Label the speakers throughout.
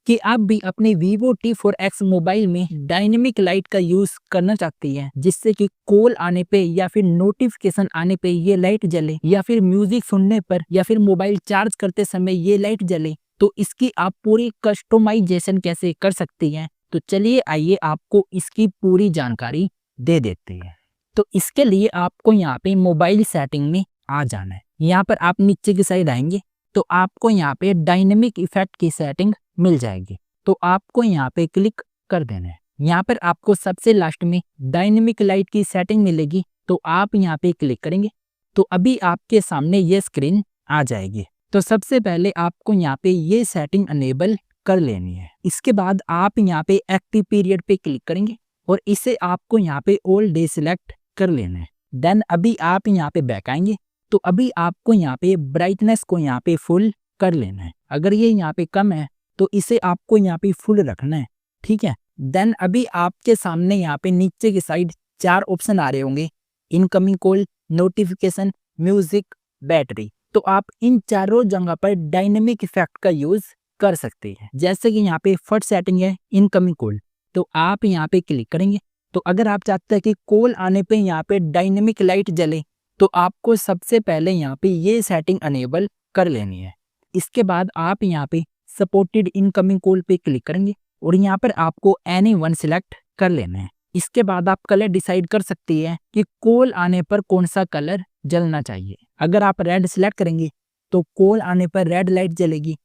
Speaker 1: कि आप भी अपने Vivo T4X मोबाइल में डायनेमिक लाइट का यूज करना चाहती हैं, जिससे कि कॉल आने पे या फिर नोटिफिकेशन आने पे ये लाइट जले, या फिर म्यूजिक सुनने पर या फिर मोबाइल चार्ज करते समय ये लाइट जले। तो इसकी आप पूरी कस्टमाइजेशन कैसे कर सकती हैं, तो चलिए आइए आपको इसकी पूरी जानकारी दे देते हैं। तो इसके लिए आपको यहाँ पे मोबाइल सेटिंग में आ जाना है। यहाँ पर आप नीचे की साइड आएंगे तो आपको यहाँ पे डायनेमिक इफेक्ट की सेटिंग मिल जाएगी। तो आपको यहाँ पे क्लिक कर देना है। यहाँ पर आपको सबसे लास्ट में डायनेमिक लाइट की सेटिंग मिलेगी, तो आप यहाँ पे क्लिक करेंगे तो अभी आपके सामने ये स्क्रीन आ जाएगी। तो सबसे पहले आपको यहाँ पे ये सेटिंग अनेबल कर लेनी है। इसके बाद आप यहाँ पे एक्टिव पीरियड पे क्लिक करेंगे और इसे आपको यहाँ पे ऑल डे सिलेक्ट कर लेना है। देन अभी आप यहाँ पे बैक आएंगे तो अभी आपको यहाँ पे ब्राइटनेस को यहाँ पे फुल कर लेना है। अगर ये यहाँ पे कम है तो इसे आपको यहाँ पे फुल रखना है, ठीक है। देन अभी आपके सामने यहाँ पे नीचे की साइड 4 ऑप्शन आ रहे होंगे, incoming call, notification, music, battery. तो आप इन चारों जगह पर डायनेमिक इफेक्ट का यूज कर सकते हैं। जैसे कि यहाँ पे फर्स्ट सेटिंग है इनकमिंग कॉल, तो आप यहाँ पे क्लिक करेंगे। तो अगर आप चाहते हैं कि कॉल आने पे यहाँ पे डायनेमिक लाइट जले, तो आपको सबसे पहले यहाँ पे ये सेटिंग अनेबल कर लेनी है। इसके बाद आप यहाँ पे सपोर्टेड इनकमिंग कॉल पे क्लिक करेंगे और यहाँ पर आपको एनी वन सिलेक्ट कर लेना है। इसके बाद आप कलर डिसाइड कर सकती है कि कॉल आने पर कौन सा कलर जलना चाहिए। अगर आप रेड सिलेक्ट करेंगे तो कॉल आने पर रेड लाइट जलेगी।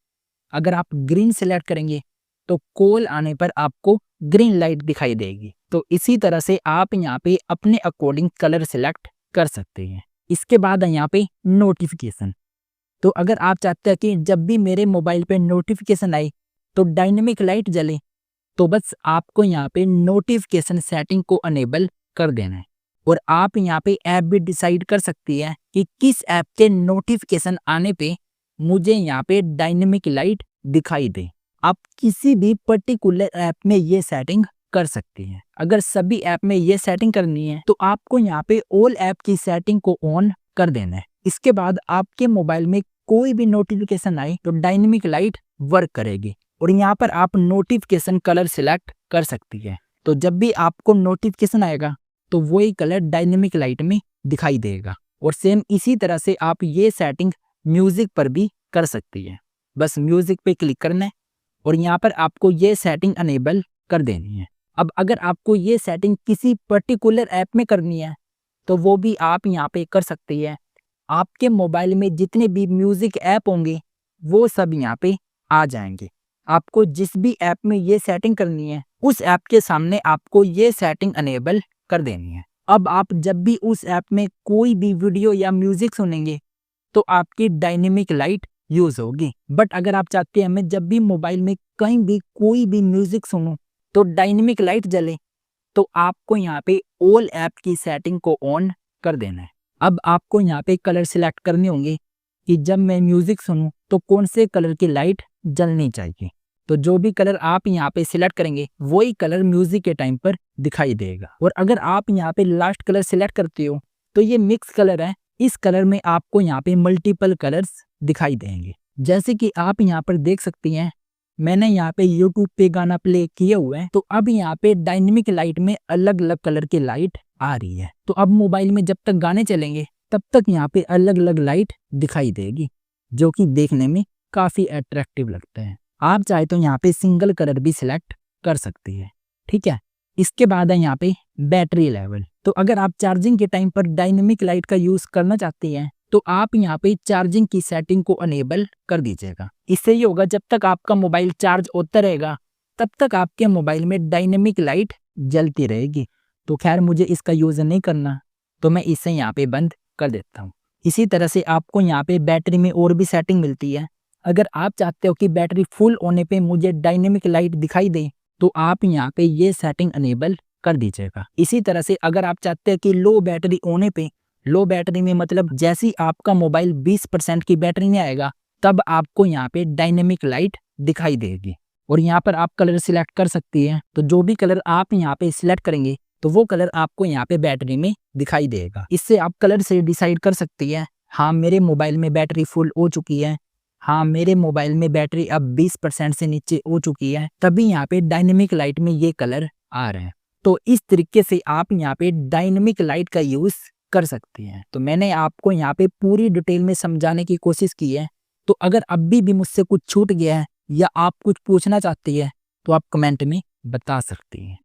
Speaker 1: अगर आप ग्रीन सिलेक्ट करेंगे तो कॉल आने पर आपको ग्रीन लाइट दिखाई देगी। तो इसी तरह से आप यहाँ पे अपने अकॉर्डिंग कलर सिलेक्ट कर सकते हैं। इसके बाद है यहाँ पे नोटिफिकेशन। तो अगर आप चाहते हैं कि जब भी मेरे मोबाइल पे नोटिफिकेशन आए तो डायनेमिक लाइट जले, तो बस आपको यहाँ पे नोटिफिकेशन सेटिंग को अनेबल कर देना है। और आप यहाँ पे ऐप भी डिसाइड कर सकती है कि किस ऐप के नोटिफिकेशन आने पे मुझे यहाँ पे डायनेमिक लाइट दिखाई दे। आप किसी भी पर्टिकुलर ऐप में ये सेटिंग कर सकती हैं। अगर सभी ऐप में ये सेटिंग करनी है तो आपको यहाँ पे ऑल ऐप की सेटिंग को ऑन कर देना है। इसके बाद आपके मोबाइल में कोई भी नोटिफिकेशन आए तो डायनेमिक लाइट वर्क करेगी और यहाँ पर आप नोटिफिकेशन कलर सिलेक्ट कर सकती है। तो जब भी आपको नोटिफिकेशन आएगा तो वही कलर डायनेमिक लाइट में दिखाई देगा। और सेम इसी तरह से आप ये सेटिंग म्यूजिक पर भी कर सकती है। बस म्यूजिक पे क्लिक करना है और यहाँ पर आपको ये सेटिंग अनेबल कर देनी है। अब अगर आपको ये सेटिंग किसी पर्टिकुलर ऐप में करनी है तो वो भी आप यहाँ पे कर सकती है। आपके मोबाइल में जितने भी म्यूजिक ऐप होंगे वो सब यहाँ पे आ जाएंगे। आपको जिस भी ऐप में ये सेटिंग करनी है उस ऐप के सामने आपको ये सेटिंग अनेबल कर देनी है। अब आप जब भी उस ऐप में कोई भी वीडियो या म्यूजिक सुनेंगे तो आपकी डायनेमिक लाइट यूज होगी। बट अगर आप चाहते हैं मैं जब भी मोबाइल में कहीं भी कोई भी म्यूजिक सुनूं तो डायनेमिक लाइट जले, तो आपको यहाँ पे ऑल ऐप की सेटिंग को ऑन कर देना है। अब आपको यहाँ पे कलर सिलेक्ट करने होंगे कि जब मैं म्यूजिक सुनूं तो कौन से कलर की लाइट जलनी चाहिए। तो जो भी कलर आप यहाँ पे सिलेक्ट करेंगे वही कलर म्यूजिक के टाइम पर दिखाई देगा। और अगर आप यहाँ पे लास्ट कलर सिलेक्ट करते हो तो ये मिक्स कलर है। इस कलर में आपको यहाँ पे मल्टीपल कलर्स दिखाई देंगे। जैसे कि आप यहाँ पर देख सकती हैं, मैंने यहाँ पे YouTube पे गाना प्ले किए हुए हैं, तो अब यहाँ पे डायनेमिक लाइट में अलग अलग कलर की लाइट आ रही है। तो अब मोबाइल में जब तक गाने चलेंगे तब तक यहाँ पे अलग अलग लाइट दिखाई देगी, जो कि देखने में काफी अट्रैक्टिव लगता है। आप चाहे तो यहाँ पे सिंगल कलर भी सिलेक्ट कर सकती है, ठीक है। इसके बाद है यहाँ पे बैटरी लेवल। तो अगर आप चार्जिंग के टाइम पर डायनेमिक लाइट का यूज करना चाहती हैं तो आप यहाँ पे चार्जिंग की सेटिंग को अनेबल कर दीजिएगा। इससे ये होगा जब तक आपका मोबाइल चार्ज होता रहेगा तब तक आपके मोबाइल में डायनेमिक लाइट जलती रहेगी। तो खैर मुझे इसका यूज नहीं करना तो मैं इसे यहाँ पे बंद कर देता हूँ। इसी तरह से आपको यहाँ पे बैटरी में और भी सेटिंग मिलती है। अगर आप चाहते हो कि बैटरी फुल होने पे मुझे डायनेमिक लाइट दिखाई दे तो आप यहाँ पे ये सेटिंग अनेबल कर दीजिएगा। इसी तरह से अगर आप चाहते हैं कि लो बैटरी होने पे, लो बैटरी में मतलब जैसे ही आपका मोबाइल 20% की बैटरी में आएगा तब आपको यहाँ पे डायनेमिक लाइट दिखाई देगी। और यहाँ पर आप कलर सिलेक्ट कर सकती हैं। तो जो भी कलर आप यहाँ पे सिलेक्ट करेंगे तो वो कलर आपको यहाँ पे बैटरी में दिखाई देगा। इससे आप कलर से डिसाइड कर सकती है, हाँ मेरे मोबाइल में बैटरी फुल हो चुकी है, हाँ, मेरे मोबाइल में बैटरी अब 20% से नीचे हो चुकी है, तभी यहाँ पे डायनेमिक लाइट में ये कलर आ रहे हैं। तो इस तरीके से आप यहाँ पे डायनेमिक लाइट का यूज कर सकते हैं। तो मैंने आपको यहाँ पे पूरी डिटेल में समझाने की कोशिश की है। तो अगर अभी भी मुझसे कुछ छूट गया है या आप कुछ पूछना चाहती है तो आप कमेंट में बता सकती हैं।